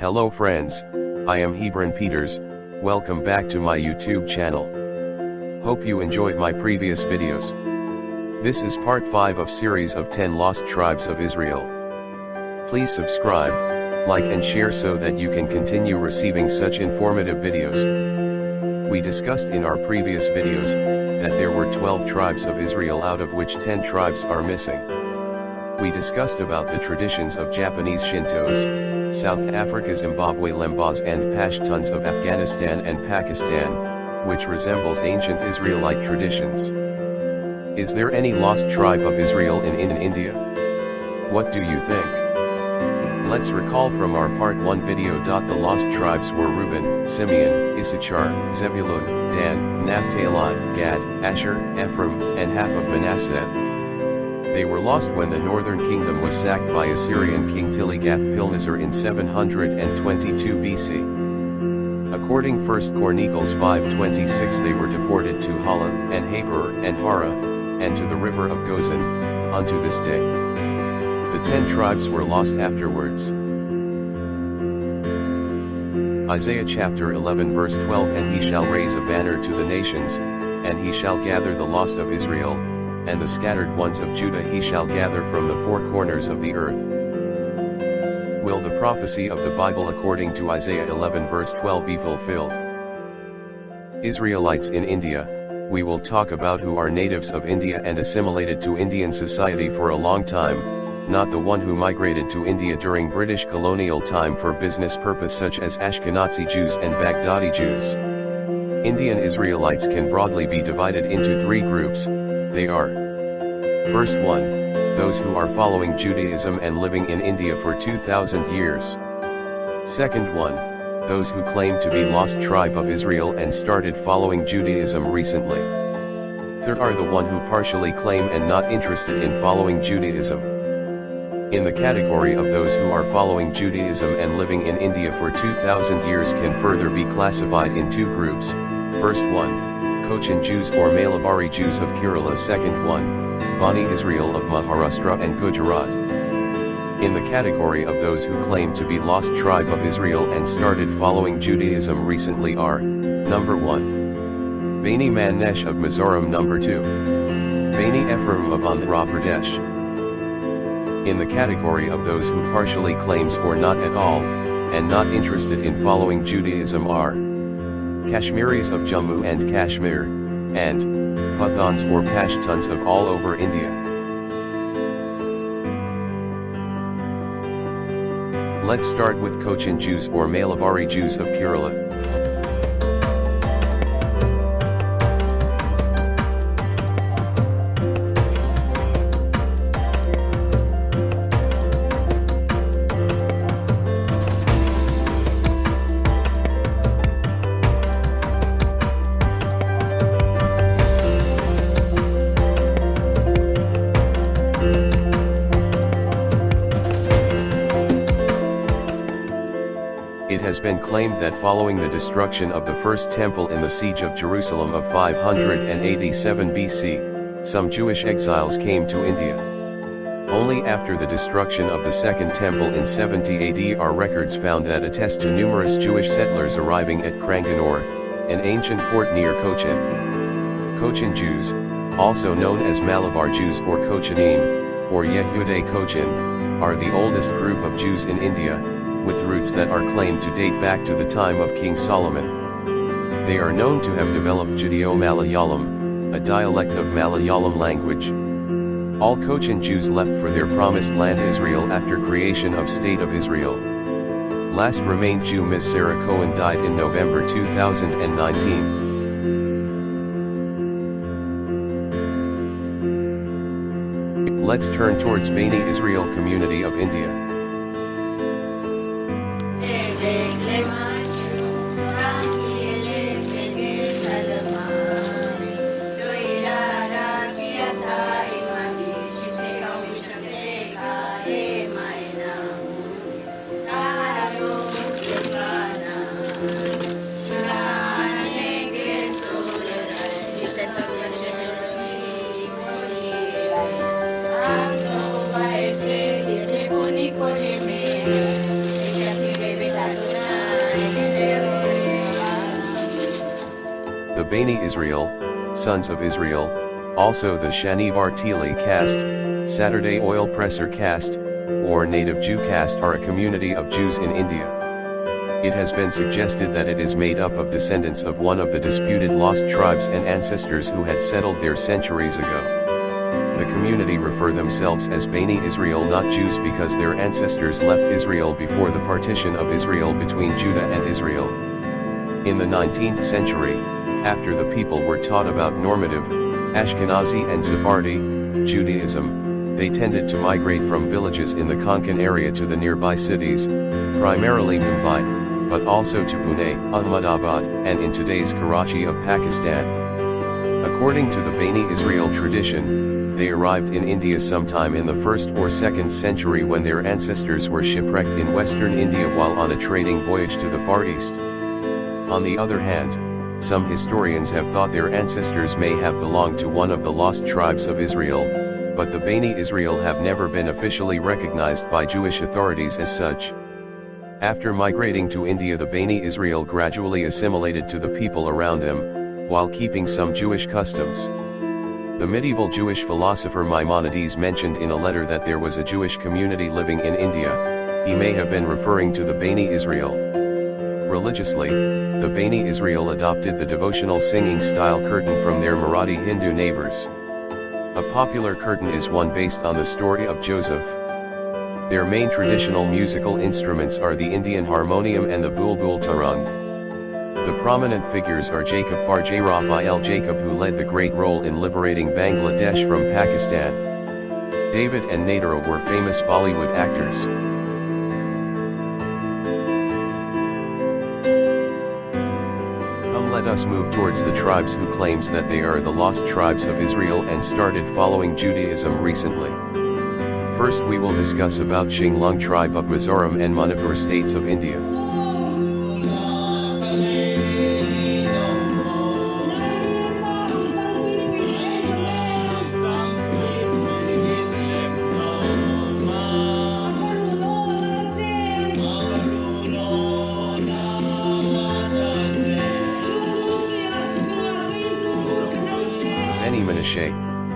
Hello friends, I am Hebron Peters, welcome back to my YouTube channel. Hope you enjoyed my previous videos. This is part 5 of series of 10 lost tribes of Israel. Please subscribe, like and share so that you can continue receiving such informative videos. We discussed in our previous videos, that there were 12 tribes of Israel out of which 10 tribes are missing. We discussed about the traditions of Japanese Shintos, South Africa Zimbabwe Lembas and Pashtuns of Afghanistan and Pakistan, which resembles ancient Israelite traditions. Is there any lost tribe of Israel in India? What do you think? Let's recall from our part 1 video. The lost tribes were Reuben, Simeon, Issachar, Zebulun, Dan, Naphtali, Gad, Asher, Ephraim, and half of Manasseh. They were lost when the northern kingdom was sacked by Assyrian king Tiglath-Pilneser in 722 BC. According 1 Chronicles 5:26, they were deported to Hala, and Habor, and Hara, and to the river of Gozan, unto this day. The 10 tribes were lost afterwards. Isaiah chapter 11 verse 12, And he shall raise a banner to the nations, and he shall gather the lost of Israel, and the scattered ones of Judah he shall gather from the four corners of the earth. Will the prophecy of the Bible according to Isaiah 11 verse 12 be fulfilled? Israelites in India, we will talk about who are natives of India and assimilated to Indian society for a long time, not the one who migrated to India during British colonial time for business purpose such as Ashkenazi Jews and Baghdadi Jews. Indian Israelites can broadly be divided into 3 groups. They are: first one, those who are following Judaism and living in India for 2000 years. Second one, those who claim to be lost tribe of Israel and started following Judaism recently. Third are the one who partially claim and not interested in following Judaism. In the category of those who are following Judaism and living in India for 2000 years can further be classified in 2 groups. First one, Cochin Jews or Malabar Jews of Kerala. Second one, Bani Israel of Maharashtra and Gujarat. In the category of those who claim to be lost tribe of Israel and started following Judaism recently are, number 1, Bani Manesh of Mizoram. Number 2, Bani Ephraim of Andhra Pradesh. In the category of those who partially claims or not at all, and not interested in following Judaism are, Kashmiris of Jammu and Kashmir, and Pathans or Pashtuns of all over India. Let's start with Cochin Jews or Malabar Jews of Kerala. It has been claimed that following the destruction of the first temple in the siege of Jerusalem of 587 BC, some Jewish exiles came to India. Only after the destruction of the second temple in 70 AD are records found that attest to numerous Jewish settlers arriving at Cranganore, an ancient port near Cochin. Cochin Jews, also known as Malabar Jews or Cochinim, or Yehudei Cochin, are the oldest group of Jews in India, with roots that are claimed to date back to the time of King Solomon. They are known to have developed Judeo-Malayalam, a dialect of Malayalam language. All Cochin Jews left for their promised land Israel after creation of State of Israel. Last remained Jew Ms. Sarah Cohen died in November 2019. Let's turn towards Bani Israel community of India. The Bani Israel, Sons of Israel, also the Shanivar Tili caste, Saturday oil presser caste, or native Jew caste are a community of Jews in India. It has been suggested that it is made up of descendants of one of the disputed lost tribes and ancestors who had settled there centuries ago. The community refer themselves as Bani Israel, not Jews, because their ancestors left Israel before the partition of Israel between Judah and Israel. In the 19th century, after the people were taught about normative, Ashkenazi and Sephardi, Judaism, they tended to migrate from villages in the Konkan area to the nearby cities, primarily Mumbai, but also to Pune, Ahmedabad, and in today's Karachi of Pakistan. According to the Bani Israel tradition, they arrived in India sometime in the 1st or 2nd century when their ancestors were shipwrecked in western India while on a trading voyage to the Far East. On the other hand, some historians have thought their ancestors may have belonged to one of the lost tribes of Israel, but the Bani Israel have never been officially recognized by Jewish authorities as such. After migrating to India, the Bani Israel gradually assimilated to the people around them, while keeping some Jewish customs. The medieval Jewish philosopher Maimonides mentioned in a letter that there was a Jewish community living in India. He may have been referring to the Bani Israel. Religiously, the Bani Israel adopted the devotional singing style curtain from their Marathi Hindu neighbors. A popular curtain is one based on the story of Joseph. Their main traditional musical instruments are the Indian harmonium and the bulbul tarang. The prominent figures are Jacob Farjay Raphael Jacob, who led the great role in liberating Bangladesh from Pakistan. David and Nadira were famous Bollywood actors. Come, let us move towards the tribes who claims that they are the lost tribes of Israel and started following Judaism recently. First we will discuss about Shinglung tribe of Mizoram and Manipur states of India.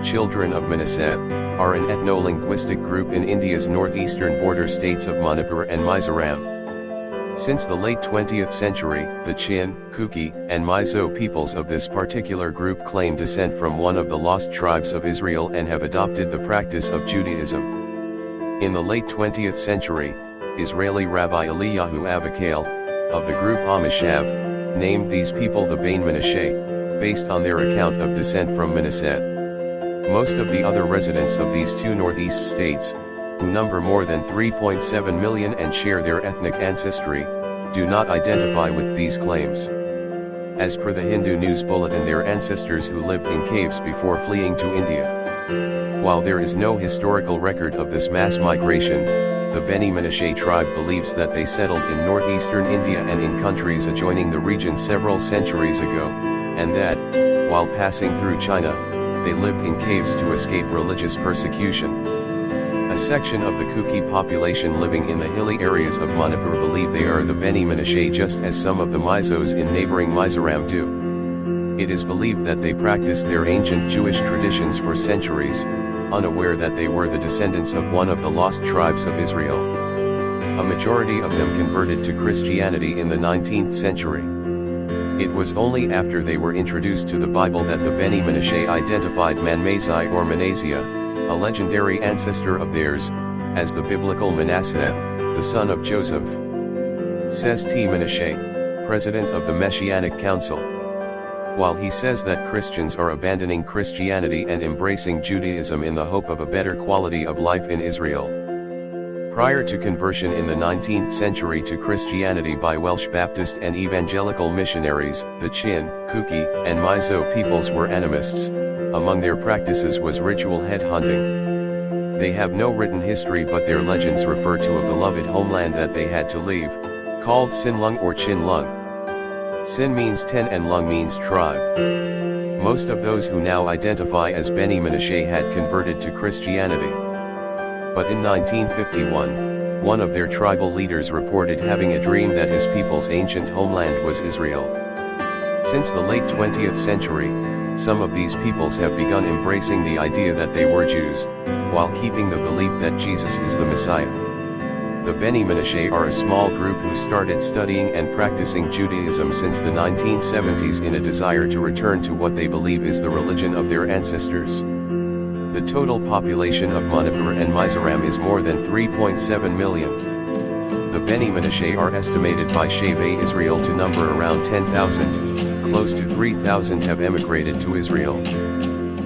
Children of Manasseh, are an ethno-linguistic group in India's northeastern border states of Manipur and Mizoram. Since the late 20th century, the Chin, Kuki, and Mizo peoples of this particular group claim descent from one of the lost tribes of Israel and have adopted the practice of Judaism. In the late 20th century, Israeli Rabbi Eliyahu Avakale, of the group Amishav, named these people the Bane Menashe, based on their account of descent from Manasseh. Most of the other residents of these two northeast states, who number more than 3.7 million and share their ethnic ancestry, do not identify with these claims. As per the Hindu News Bulletin, their ancestors who lived in caves before fleeing to India. While there is no historical record of this mass migration, the Beni Menashe tribe believes that they settled in northeastern India and in countries adjoining the region several centuries ago, and that, while passing through China, they lived in caves to escape religious persecution. A section of the Kuki population living in the hilly areas of Manipur believe they are the Beni Menashe, just as some of the Mizos in neighboring Mizoram do. It is believed that they practiced their ancient Jewish traditions for centuries, unaware that they were the descendants of one of the lost tribes of Israel. A majority of them converted to Christianity in the 19th century. It was only after they were introduced to the Bible that the Beni Menashe identified Manmazai or Manasseh, a legendary ancestor of theirs, as the biblical Manasseh, the son of Joseph. Says T. Menashe, president of the Messianic Council. While he says that Christians are abandoning Christianity and embracing Judaism in the hope of a better quality of life in Israel. Prior to conversion in the 19th century to Christianity by Welsh Baptist and evangelical missionaries, the Chin, Kuki, and Mizo peoples were animists. Among their practices was ritual head hunting. They have no written history, but their legends refer to a beloved homeland that they had to leave, called Sinlung or Chinlung. Sin means 10 and Lung means tribe. Most of those who now identify as Beni Menashe had converted to Christianity. But in 1951, one of their tribal leaders reported having a dream that his people's ancient homeland was Israel. Since the late 20th century, some of these peoples have begun embracing the idea that they were Jews, while keeping the belief that Jesus is the Messiah. The Beni Menashe are a small group who started studying and practicing Judaism since the 1970s in a desire to return to what they believe is the religion of their ancestors. The total population of Manipur and Mizoram is more than 3.7 million. The Beni Menashe are estimated by Shavei Israel to number around 10,000, close to 3,000 have emigrated to Israel.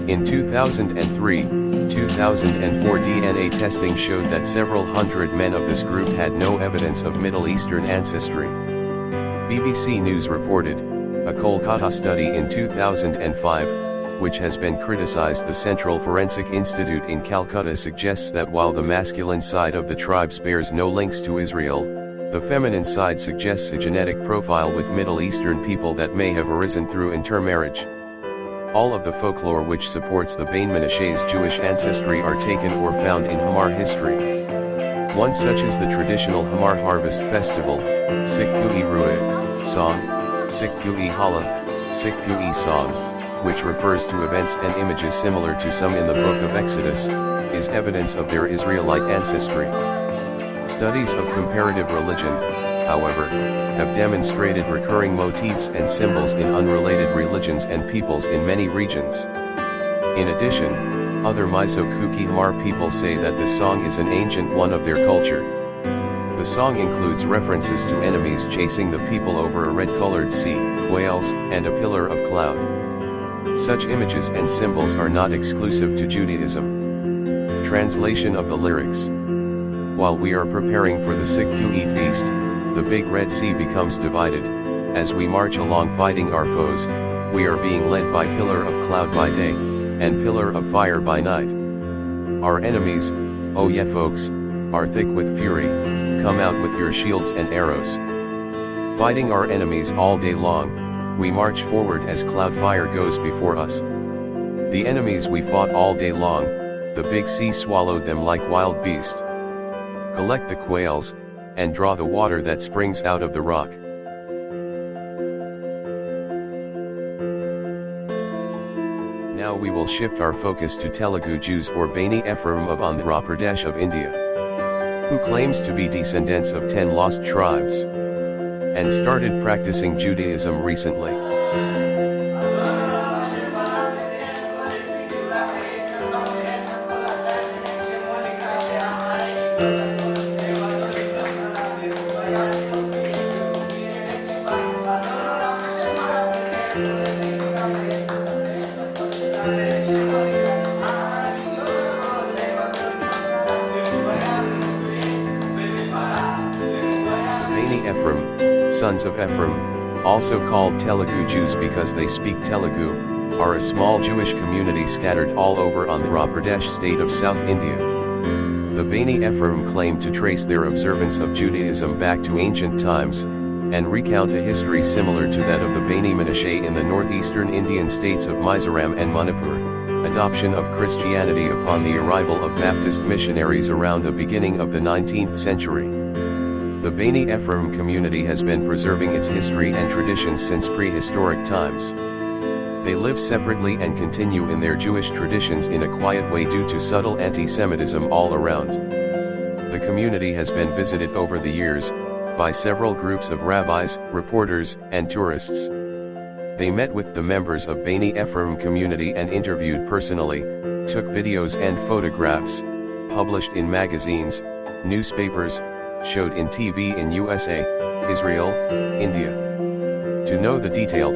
In 2003, 2004 DNA testing showed that several hundred men of this group had no evidence of Middle Eastern ancestry. BBC News reported, a Kolkata study in 2005, which has been criticized. The Central Forensic Institute in Calcutta suggests that while the masculine side of the tribes bears no links to Israel, the feminine side suggests a genetic profile with Middle Eastern people that may have arisen through intermarriage. All of the folklore which supports the Beni Menashe's Jewish ancestry are taken or found in Hamar history. One such is the traditional Hamar Harvest Festival, Sikpui Rueh song, Sikpui Hala, Sikpui song, which refers to events and images similar to some in the Book of Exodus, is evidence of their Israelite ancestry. Studies of comparative religion, however, have demonstrated recurring motifs and symbols in unrelated religions and peoples in many regions. In addition, other Mizo-Kuki Hamar people say that the song is an ancient one of their culture. The song includes references to enemies chasing the people over a red-colored sea, quails, and a pillar of cloud. Such images and symbols are not exclusive to Judaism. Translation of the lyrics. While we are preparing for the Sikpui feast, the Big Red Sea becomes divided. As we march along fighting our foes, we are being led by pillar of cloud by day, and pillar of fire by night. Our enemies, oh yeah folks, are thick with fury, come out with your shields and arrows. Fighting our enemies all day long, we march forward as cloud fire goes before us. The enemies we fought all day long, the big sea swallowed them like wild beast. Collect the quails, and draw the water that springs out of the rock. Now we will shift our focus to Telugu Jews or Beni Ephraim of Andhra Pradesh of India, who claims to be descendants of 10 lost tribes, and started practicing Judaism recently. Beni Ephraim, sons of Ephraim, also called Telugu Jews because they speak Telugu, are a small Jewish community scattered all over Andhra Pradesh state of South India. The Beni Ephraim claim to trace their observance of Judaism back to ancient times, and recount a history similar to that of the Beni Menashe in the northeastern Indian states of Mizoram and Manipur, adoption of Christianity upon the arrival of Baptist missionaries around the beginning of the 19th century. The Beni Ephraim community has been preserving its history and traditions since prehistoric times. They live separately and continue in their Jewish traditions in a quiet way due to subtle anti-Semitism all around. The community has been visited over the years, by several groups of rabbis, reporters, and tourists. They met with the members of Beni Ephraim community and interviewed personally, took videos and photographs, published in magazines, newspapers, showed in TV in USA, Israel, India. To know the detailed,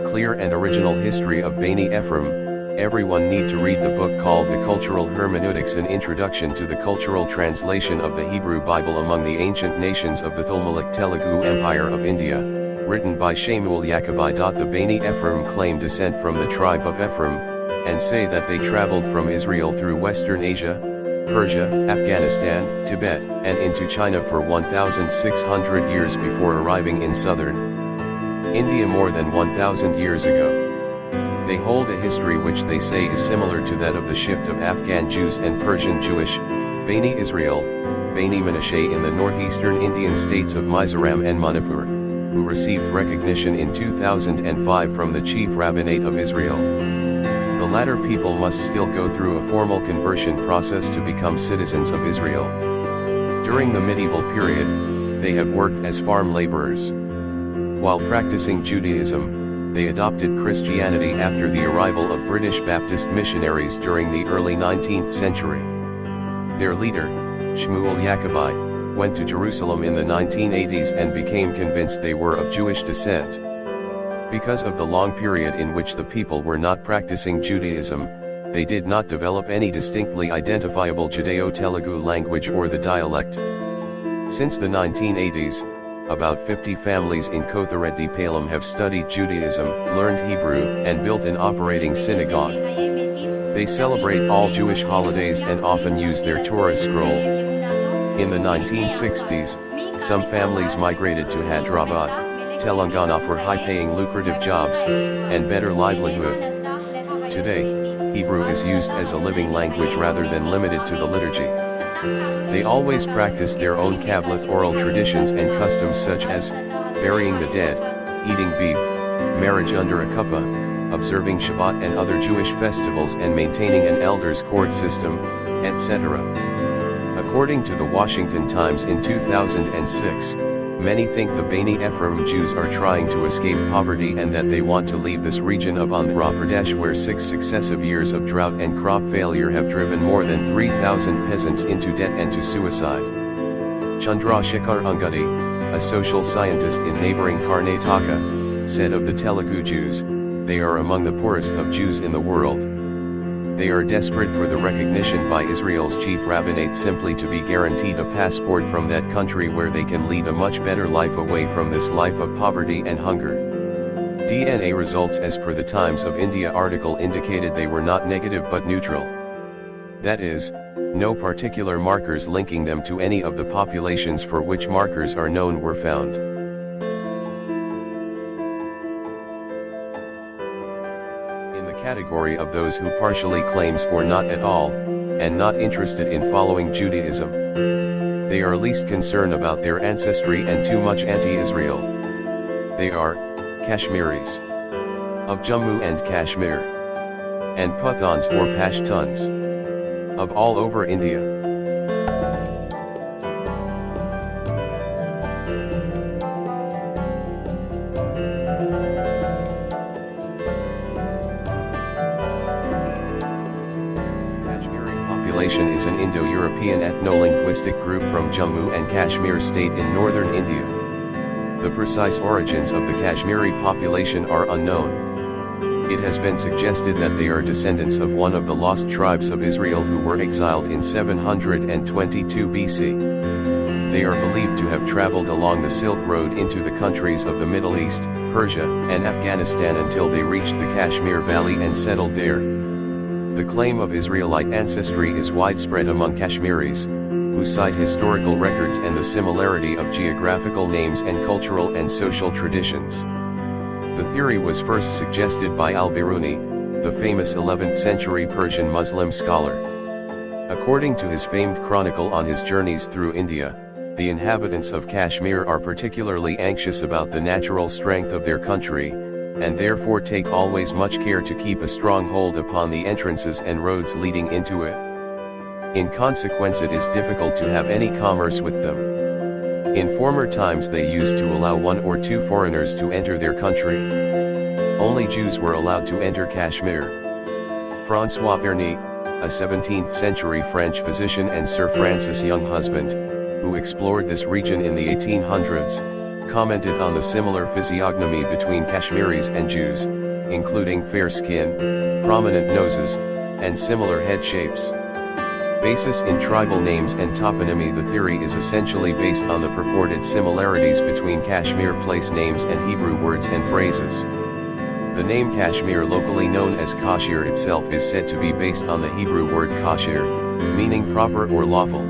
clear and original history of Beni Ephraim, everyone need to read the book called The Cultural Hermeneutics, an introduction to the cultural translation of the Hebrew Bible among the ancient nations of the Thulmalic Telugu Empire of India, written by Shamuel Yacobi. The Beni Ephraim claim descent from the tribe of Ephraim, and say that they traveled from Israel through Western Asia, Persia, Afghanistan, Tibet, and into China for 1,600 years before arriving in southern India more than 1,000 years ago. They hold a history which they say is similar to that of the shift of Afghan Jews and Persian Jewish, Beni Israel, Beni Menashe in the northeastern Indian states of Mizoram and Manipur. who received recognition in 2005 from the Chief Rabbinate of Israel. The latter people must still go through a formal conversion process to become citizens of Israel. During the medieval period, they have worked as farm laborers. While practicing Judaism, they adopted Christianity after the arrival of British Baptist missionaries during the early 19th century. Their leader, Shmuel Yacobi, went to Jerusalem in the 1980s and became convinced they were of Jewish descent. Because of the long period in which the people were not practicing Judaism, they did not develop any distinctly identifiable Judeo-Telugu language or the dialect. Since the 1980s, about 50 families in Kothareddy-Palam have studied Judaism, learned Hebrew, and built an operating synagogue. They celebrate all Jewish holidays and often use their Torah scroll. In the 1960s, some families migrated to Hyderabad, Telangana for high-paying lucrative jobs, and better livelihood. Today, Hebrew is used as a living language rather than limited to the liturgy. They always practice their own Kabbalah oral traditions and customs such as burying the dead, eating beef, marriage under a kippah, observing Shabbat and other Jewish festivals and maintaining an elders' court system, etc. According to the Washington Times in 2006, many think the Bani Ephraim Jews are trying to escape poverty and that they want to leave this region of Andhra Pradesh where 6 successive years of drought and crop failure have driven more than 3,000 peasants into debt and to suicide. Chandrasekhar Ungudi, a social scientist in neighboring Karnataka, said of the Telugu Jews, "They are among the poorest of Jews in the world. They are desperate for the recognition by Israel's chief rabbinate simply to be guaranteed a passport from that country where they can lead a much better life away from this life of poverty and hunger." DNA results as per the Times of India article indicated they were not negative but neutral. That is, no particular markers linking them to any of the populations for which markers are known were found. Category of those who partially claims or not at all, and not interested in following Judaism. They are least concerned about their ancestry and too much anti-Israel. They are Kashmiris of Jammu and Kashmir, and Pathans or Pashtuns of all over India. Is an Indo-European ethno-linguistic group from Jammu and Kashmir state in northern India. The precise origins of the Kashmiri population are unknown. It has been suggested that they are descendants of one of the lost tribes of Israel who were exiled in 722 BC. They are believed to have traveled along the Silk Road into the countries of the Middle East, Persia, and Afghanistan until they reached the Kashmir Valley and settled there. The claim of Israelite ancestry is widespread among Kashmiris, who cite historical records and the similarity of geographical names and cultural and social traditions. The theory was first suggested by al-Biruni, the famous 11th century Persian Muslim scholar. According to his famed chronicle on his journeys through India, the inhabitants of Kashmir are particularly anxious about the natural strength of their country, and therefore take always much care to keep a strong hold upon the entrances and roads leading into it. In consequence, it is difficult to have any commerce with them. In former times they used to allow 1 or 2 foreigners to enter their country. Only Jews were allowed to enter Kashmir. François Berny, a 17th century French physician and Sir Francis Younghusband, who explored this region in the 1800s, commented on the similar physiognomy between Kashmiris and Jews, including fair skin, prominent noses, and similar head shapes. Basis in tribal names and toponymy. The theory is essentially based on the purported similarities between Kashmir place names and Hebrew words and phrases. The name Kashmir, locally known as Kashir itself, is said to be based on the Hebrew word kashir, meaning proper or lawful.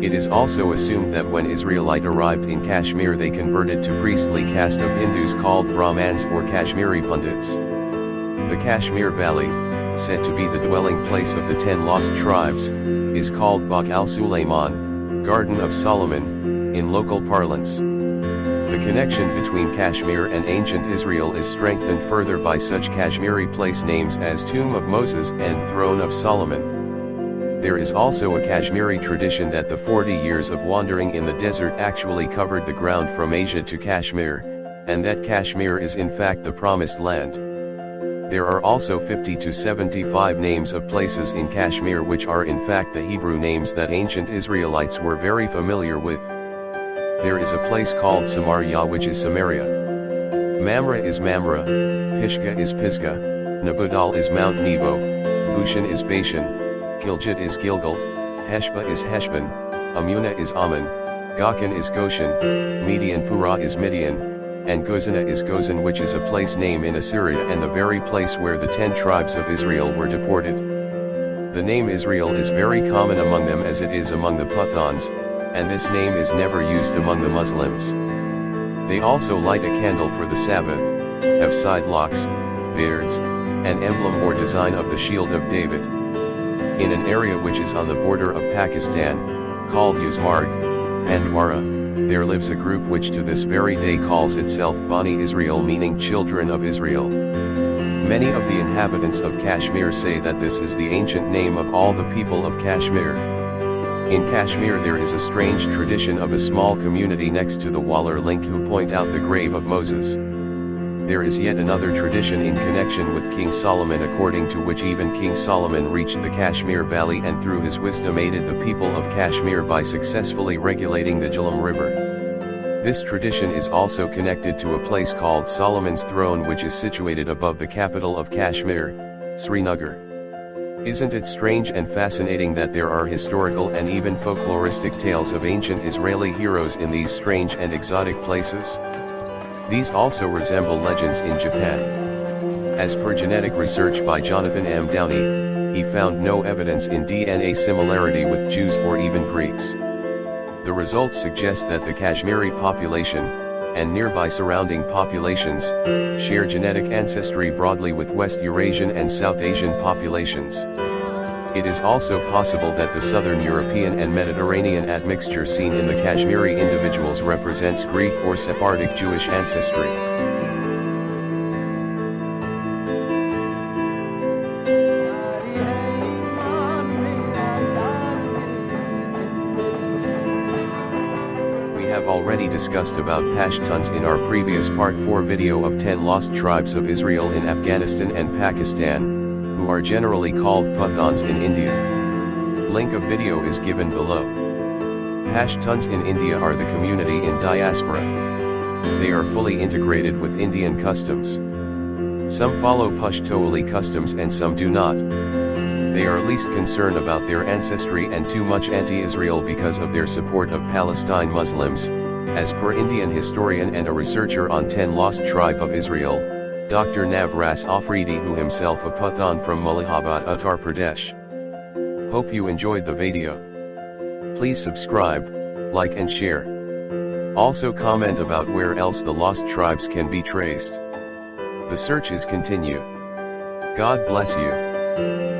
It is also assumed that when Israelite arrived in Kashmir they converted to priestly caste of Hindus called Brahmans or Kashmiri Pundits. The Kashmir Valley, said to be the dwelling place of the 10 lost tribes, is called Bagh al-Sulayman, Garden of Solomon, in local parlance. The connection between Kashmir and ancient Israel is strengthened further by such Kashmiri place names as Tomb of Moses and Throne of Solomon. There is also a Kashmiri tradition that the 40 years of wandering in the desert actually covered the ground from Asia to Kashmir, and that Kashmir is in fact the promised land. There are also 50 to 75 names of places in Kashmir which are in fact the Hebrew names that ancient Israelites were very familiar with. There is a place called Samaria which is Samaria. Mamre is Mamre, Pisgah is Pisgah, Nabudal is Mount Nebo, Bushan is Bashan, Gilgit is Gilgal, Heshba is Heshbon, Amunah is Ammon, Goshen is Goshen, Median Pura is Midian, and Gozanah is Gozan, which is a place name in Assyria and the very place where the 10 tribes of Israel were deported. The name Israel is very common among them as it is among the Pathans, and this name is never used among the Muslims. They also light a candle for the Sabbath, have side locks, beards, an emblem or design of the shield of David. In an area which is on the border of Pakistan, called Yuzmarg, Handwara, there lives a group which to this very day calls itself Bani Israel, meaning children of Israel. Many of the inhabitants of Kashmir say that this is the ancient name of all the people of Kashmir. In Kashmir there is a strange tradition of a small community next to the Waller Link who point out the grave of Moses. There is yet another tradition in connection with King Solomon, according to which even King Solomon reached the Kashmir Valley and through his wisdom aided the people of Kashmir by successfully regulating the Jhelum River. This tradition is also connected to a place called Solomon's Throne which is situated above the capital of Kashmir, Srinagar. Isn't it strange and fascinating that there are historical and even folkloristic tales of ancient Israeli heroes in these strange and exotic places? These also resemble legends in Japan. As per genetic research by Jonathan M. Downey, he found no evidence in DNA similarity with Jews or even Greeks. The results suggest that the Kashmiri population, and nearby surrounding populations, share genetic ancestry broadly with West Eurasian and South Asian populations. It is also possible that the Southern European and Mediterranean admixture seen in the Kashmiri individuals represents Greek or Sephardic Jewish ancestry. We have already discussed about Pashtuns in our previous Part 4 video of 10 lost tribes of Israel in Afghanistan and Pakistan, who are generally called Pathans in India. Link of video is given below. Pashtuns in India are the community in diaspora. They are fully integrated with Indian customs. Some follow Pashtoli customs and some do not. They are least concerned about their ancestry and too much anti-Israel because of their support of Palestine Muslims, as per Indian historian and a researcher on 10 lost tribe of Israel, Dr. Navras Afridi, who himself a Pathan from Malihabad, Uttar Pradesh. Hope you enjoyed the video. Please subscribe, like and share. Also comment about where else the lost tribes can be traced. The search is continue. God bless you.